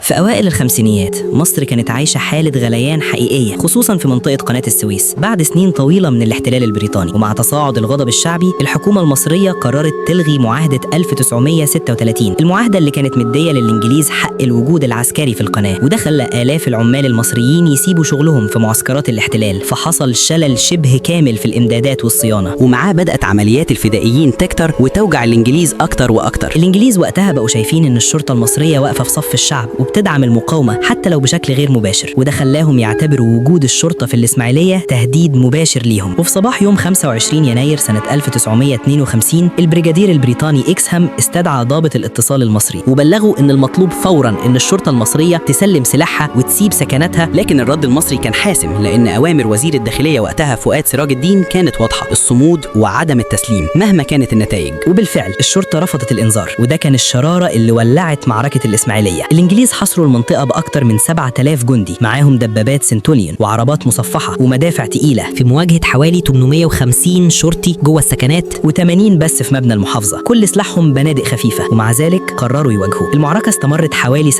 في أوائل الخمسينيات مصر كانت عايشة حالة غليان حقيقية، خصوصا في منطقة قناة السويس بعد سنين طويلة من الاحتلال البريطاني. ومع تصاعد الغضب الشعبي الحكومة المصرية قررت تلغي معاهدة 1936، المعاهدة اللي كانت مدية للإنجليز حق الوجود العسكري في القناة، وده خلى آلاف العمال المصريين يسيبوا شغلهم في معسكرات الاحتلال، فحصل شلل شبه كامل في الإمدادات والصيانة. ومعاه بدأت عمليات الفدائيين تكتر وتوجع الإنجليز أكتر وأكتر. الإنجليز وقتها بقوا شايفين إن الشرطة المصرية واقفة في صف الشعب وبتدعم المقاومة حتى لو بشكل غير مباشر، وده خلاهم يعتبروا وجود الشرطة في الإسماعيلية تهديد مباشر ليهم. وفي صباح يوم 25 يناير سنة 1952 البريجادير البريطاني إكسهام استدعى ضابط الاتصال المصري وبلغوا إن المطلوب فوراً إن الشرطة المصرية تسلم سلاحها وتسيب سكناتها. لكن الرد المصري كان حاسم، لأن أوامر وزير الداخلية وقتها فؤاد سراج الدين كانت واضحة: الصمود وعدم التسليم مهما كانت النتائج. وبالفعل الشرطة رفضت الإنذار، وده كان الشرارة اللي ولعت معركة الإسماعيلية. الإنجليز حصروا المنطقة بأكتر من 7000 جندي، معاهم دبابات سنتوليون وعربات مصفحة ومدافع تقيلة، في مواجهة حوالي 850 شرطي جوه السكنات و80 بس في مبنى المحافظة، كل سلاحهم بنادق خفيفة. ومع ذلك قرروا يواجهوا. المعركة استمرت حوالي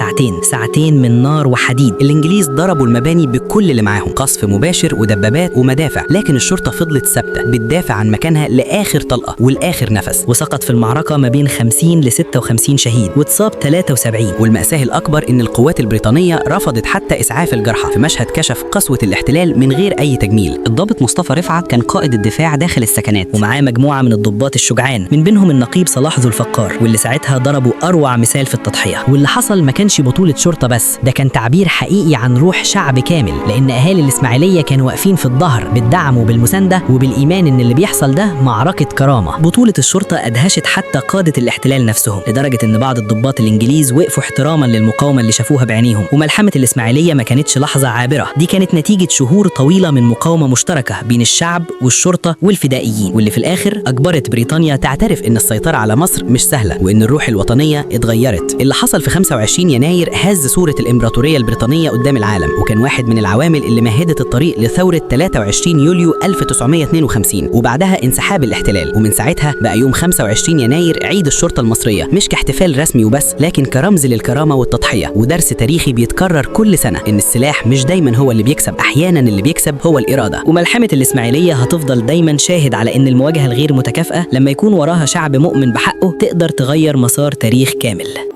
ساعتين من نار وحديد. الإنجليز ضربوا المباني بكل اللي معاهم، قصف مباشر ودبابات ومدافع، لكن الشرطة فضلت ثابتة بتدافع عن مكانها لآخر طلقة والآخر نفس. وسقط في المعركة ما بين 50 ل 56 شهيد واتصاب 73. والمأساة الأكبر إن القوات البريطانية رفضت حتى إسعاف الجرحى، في مشهد كشف قسوة الاحتلال من غير أي تجميل. الضابط مصطفى رفعت كان قائد الدفاع داخل السكنات، ومعاه مجموعة من الضباط الشجعان، من بينهم النقيب صلاح ذو الفقار، واللي ساعتها ضربوا أروع مثال في التضحية. واللي حصل ما كانش بطولة شرطة بس، ده كان تعبير حقيقي عن روح شعب كامل، لأن أهالي الإسماعيلية كانوا واقفين في الظهر بالدعم وبالمساندة وبالإيمان إن اللي بيحصل ده معركة كرامة. بطولة الشرطة أدهشت حتى قادة الاحتلال نفسهم، لدرجة إن بعض الضباط الإنجليز وقفوا احتراما للمقاومة اللي شافوها بعينيهم. وملحمة الإسماعيلية ما كانتش لحظة عابرة، دي كانت نتيجة شهور طويلة من مقاومة مشتركة بين الشعب والشرطة والفدائيين، واللي في الآخر أجبرت بريطانيا تعترف إن السيطرة على مصر مش سهلة، وإن الروح الوطنية اتغيرت. اللي حصل في 25 يناير هز صورة الإمبراطورية البريطانية قدام العالم، وكان واحد من العوامل اللي مهدت الطريق لثورة 23 يوليو 1952 وبعدها انسحاب الاحتلال. ومن ساعتها بقى يوم 25 يناير عيد الشرطة المصرية، مش كاحتفال رسمي وبس، لكن كرمز للكرامة والتضحية، ودرس تاريخي بيتكرر كل سنة إن السلاح مش دايما هو اللي بيكسب، أحيانا اللي بيكسب هو الإرادة. وملحمة الإسماعيلية هتفضل دايما شاهد على إن المواجهة الغير متكافئة لما يكون وراها شعب مؤمن بحقه تقدر تغير مسار تاريخ كامل.